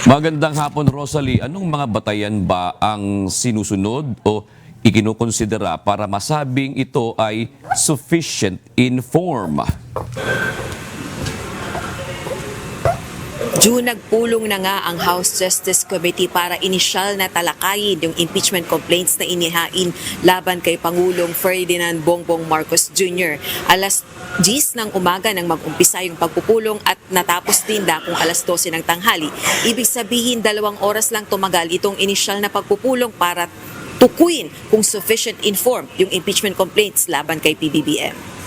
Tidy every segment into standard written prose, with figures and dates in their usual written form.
Magandang hapon, Rosalie. Anong mga batayan ba ang sinusunod o ikinukonsidera para masabing ito ay sufficient in form? June, nagpulong na nga ang House Justice Committee para inisyal na talakayin yung impeachment complaints na inihain laban kay Pangulong Ferdinand Bongbong Marcos Jr. Alas 10 ng umaga nang mag-umpisa yung pagpupulong at natapos din kung alas 12 ng tanghali. Ibig sabihin 2 oras lang tumagal itong inisyal na pagpupulong para tukuyin kung sufficient in form yung impeachment complaints laban kay PBBM.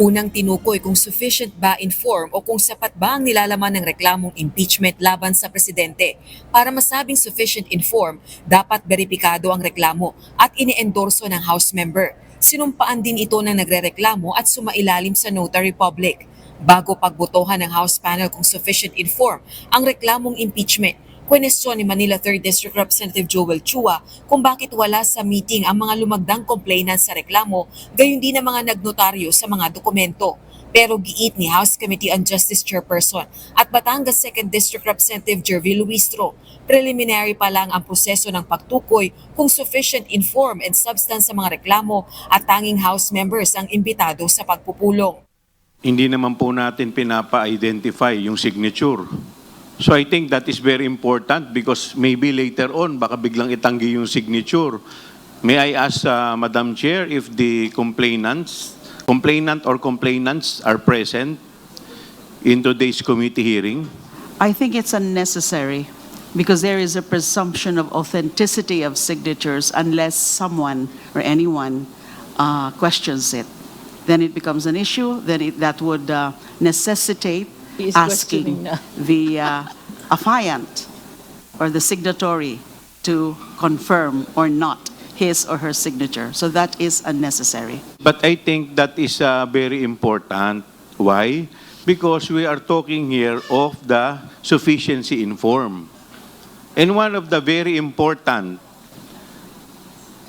Unang tinukoy kung sufficient ba in form o kung sapat ba ang nilalaman ng reklamong impeachment laban sa presidente. Para masabing sufficient in form, dapat beripikado ang reklamo at ine-endorso ng House member. Sinumpaan din ito ng nagrereklamo at sumailalim sa notary public. Bago pagbotohan ng House panel kung sufficient in form ang reklamong impeachment, kwenestyon ni Manila 3rd District Representative Joel Chua kung bakit wala sa meeting ang mga lumagdang complainants sa reklamo, gayon din ang mga nagnotaryo sa mga dokumento. Pero giit ni House Committee on Justice Chairperson at Batangas 2nd District Representative Jervy Luistro, preliminary pa lang ang proseso ng pagtukoy kung sufficient in form and substance sa mga reklamo at tanging House members ang imbitado sa pagpupulong. Hindi naman po natin pinapa-identify yung signature. So I think that is very important because maybe later on, baka biglang itanggi yung signature. May I ask Madam Chair if the complainant or complainants are present in today's committee hearing? I think it's unnecessary because there is a presumption of authenticity of signatures unless someone or anyone questions it. Then it becomes an issue, that would necessitate asking the affiant or the signatory to confirm or not his or her signature. So that is unnecessary. But I think that is very important. Why? Because we are talking here of the sufficiency in form. And one of the very important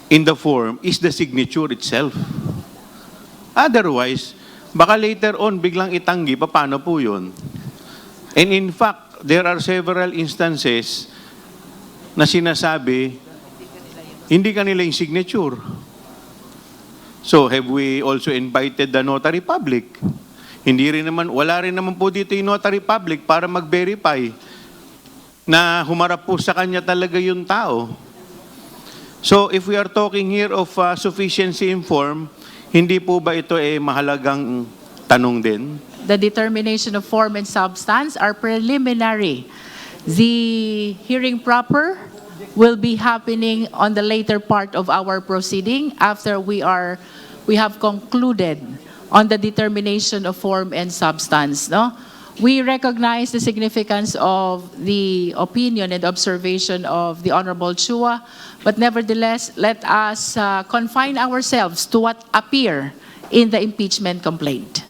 in the form is the signature itself. Otherwise, baka later on biglang itanggi, paano po yun? And in fact, there are several instances na sinasabi, hindi kanila yung signature. So have we also invited the notary public? Wala rin naman po dito yung notary public para mag-verify na humarap po sa kanya talaga yung tao. So if we are talking here of sufficiency in form, hindi po ba ito mahalagang tanong din? The determination of form and substance are preliminary. The hearing proper will be happening on the later part of our proceeding after we have concluded on the determination of form and substance. No? We recognize the significance of the opinion and observation of the Honorable Chua, but nevertheless, let us confine ourselves to what appear in the impeachment complaint.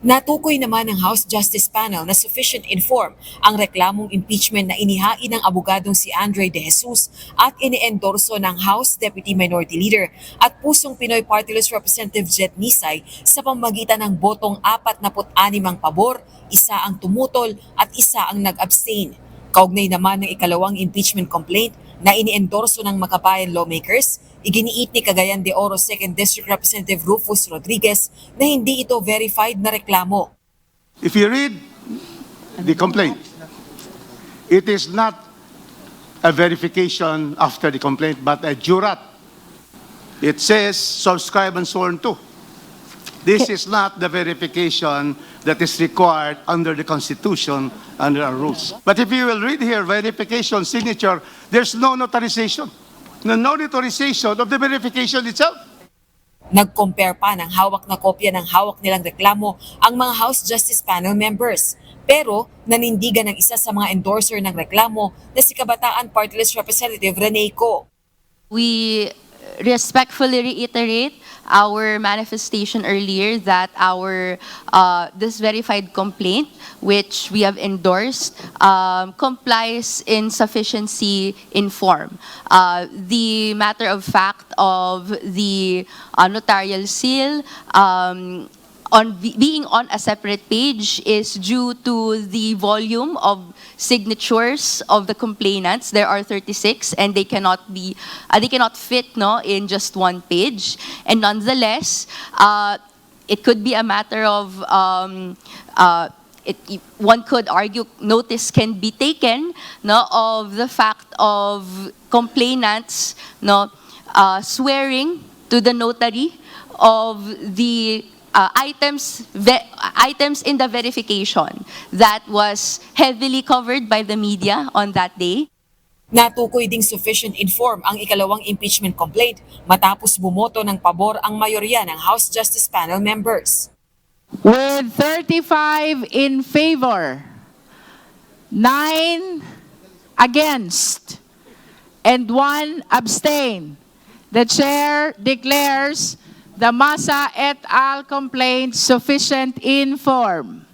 Natukoy naman ng House Justice Panel na sufficient in form ang reklamong impeachment na inihain ng abogadong si Andre De Jesus at ine-endorso ng House Deputy Minority Leader at Pusong Pinoy Party List Representative Jet Nisay sa pamamagitan ng botong 46 ang pabor, 1 ang tumutol at 1 ang nag-abstain. Kaugnay naman ng ikalawang impeachment complaint na ini-endorso ng Makabayan lawmakers, iginiit ni Cagayan de Oro 2nd District Representative Rufus Rodriguez na hindi ito verified na reklamo. If you read the complaint, it is not a verification after the complaint, but a jurat. It says subscribe and sworn to. This is not the verification that is required under the Constitution, under our rules. But if you will read here, verification, signature, there's no notarization. No notarization of the verification itself. Nag-compare pa ng hawak na kopya ng hawak nilang reklamo ang mga House Justice Panel members. Pero nanindigan ng isa sa mga endorser ng reklamo na si Kabataan Party List Representative Rene Co. We respectfully reiterate our manifestation earlier that this verified complaint, which we have endorsed, complies in sufficiency in form. The matter of fact of the notarial seal being on a separate page is due to the volume of signatures of the complainants. There are 36, and they cannot fit in just one page. And nonetheless, it could be a matter of one could argue notice can be taken of the fact of complainants swearing to the notary of the items in the verification that was heavily covered by the media on that day. Natukoy ding sufficient inform ang ikalawang impeachment complaint matapos bumoto ng pabor ang mayorya ng House Justice Panel members. With 35 in favor, 9 against, and 1 abstain, the chair declares the Masa et al. Complaint sufficient in form.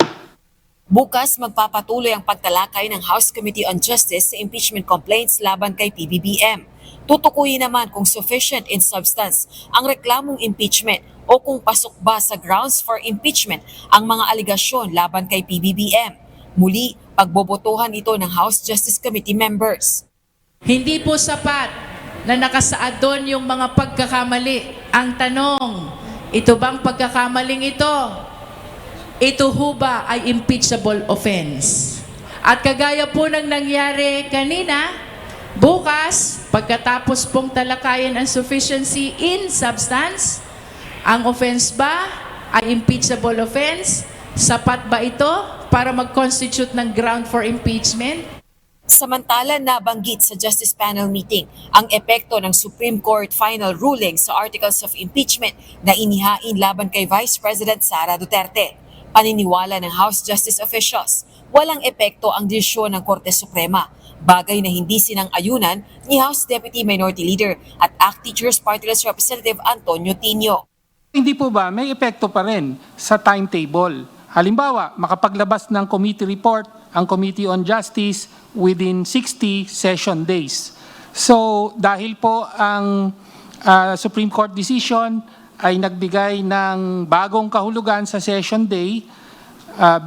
Bukas magpapatuloy ang pagtalakay ng House Committee on Justice sa impeachment complaints laban kay PBBM. Tutukuyin naman kung sufficient in substance ang reklamong impeachment o kung pasok ba sa grounds for impeachment ang mga aligasyon laban kay PBBM. Muli, pagbobotohan ito ng House Justice Committee members. Hindi po sapat na nakasaad doon yung mga pagkakamali. Ang tanong, ito bang pagkakamaling ito ho ba ay impeachable offense? At kagaya po ng nangyari kanina, bukas, pagkatapos pong talakayan ang sufficiency in substance, ang offense ba ay impeachable offense? Sapat ba ito para mag-constitute ng ground for impeachment? Samantala, nabanggit sa Justice Panel meeting ang epekto ng Supreme Court final ruling sa articles of impeachment na inihain laban kay Vice President Sara Duterte. Paniniwala ng House Justice officials, walang epekto ang desisyon ng Korte Suprema, bagay na hindi sinang-ayunan ni House Deputy Minority Leader at ACT Teachers Party List Representative Antonio Tino. Hindi po ba may epekto pa rin sa timetable? Halimbawa, makapaglabas ng committee report ang Committee on Justice within 60 session days. So dahil po ang Supreme Court decision ay nagbigay ng bagong kahulugan sa session day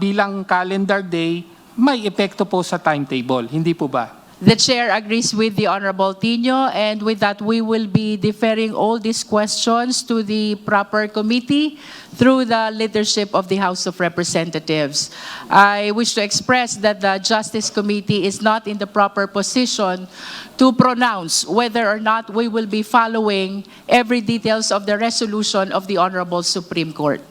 bilang calendar day, may epekto po sa timetable. Hindi po ba? The chair agrees with the Honorable Tino, and with that we will be deferring all these questions to the proper committee through the leadership of the House of Representatives. I wish to express that the Justice Committee is not in the proper position to pronounce whether or not we will be following every details of the resolution of the Honorable Supreme Court.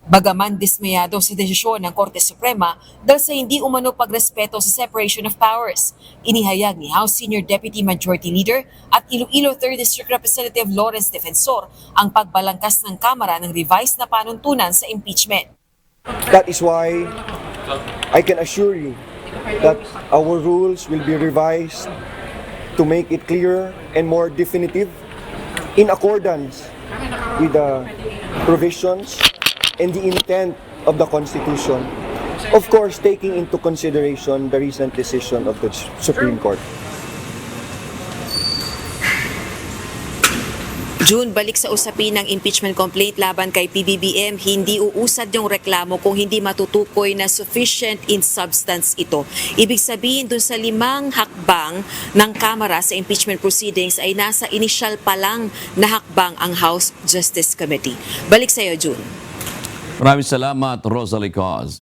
Bagaman dismayado sa desisyon ng Korte Suprema dahil sa hindi umano pagrespeto sa separation of powers, inihayag ni House Senior Deputy Majority Leader at Iloilo 3rd District Representative Lawrence Defensor ang pagbalangkas ng Kamara ng revised na panuntunan sa impeachment. That is why I can assure you that our rules will be revised to make it clearer and more definitive in accordance with the provisions and the intent of the Constitution, of course taking into consideration the recent decision of the Supreme Court. June, balik sa usapin ng impeachment complaint laban kay PBBM, hindi uusad yung reklamo kung hindi matutukoy na sufficient in substance ito. Ibig sabihin dun sa 5 hakbang ng Kamara sa impeachment proceedings ay nasa initial pa lang na hakbang ang House Justice Committee. Balik sa iyo, June. Maraming salamat, Rosalie Cos.